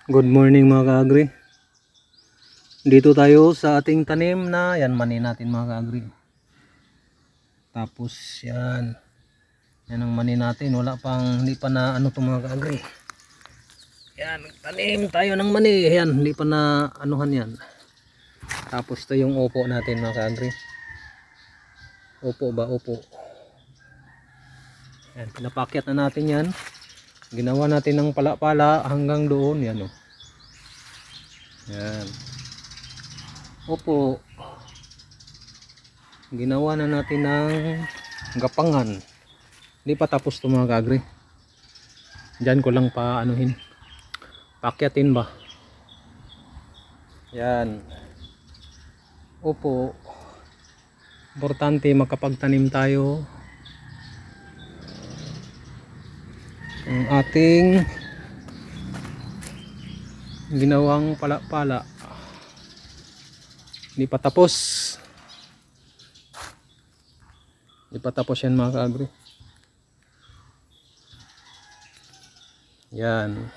Good morning mga kaagri. Dito tayo sa ating tanim na yan, mani natin mga kaagri. Tapos yan. Yan ang mani natin. Wala pang, hindi pa na ano to mga kaagri. Yan, tanim tayo ng mani. Yan, hindi pa na anuhan yan. Tapos ito yung upo natin mga kaagri. Upo ba? Upo. Yan, pinapakyat na natin yan. Ginawa natin ng pala-pala hanggang doon. Yan o. Yan. Opo. Ginawa na natin ng gapangan. Hindi pa tapos ito mga kaagri. Diyan ko lang pa anuhin. Pakyatin ba? Yan. Opo. Importante makapagtanim tayo. Ang ating ginawang pala-pala. Hindi pa tapos. Hindi pa tapos yan mga kaagri. Yan.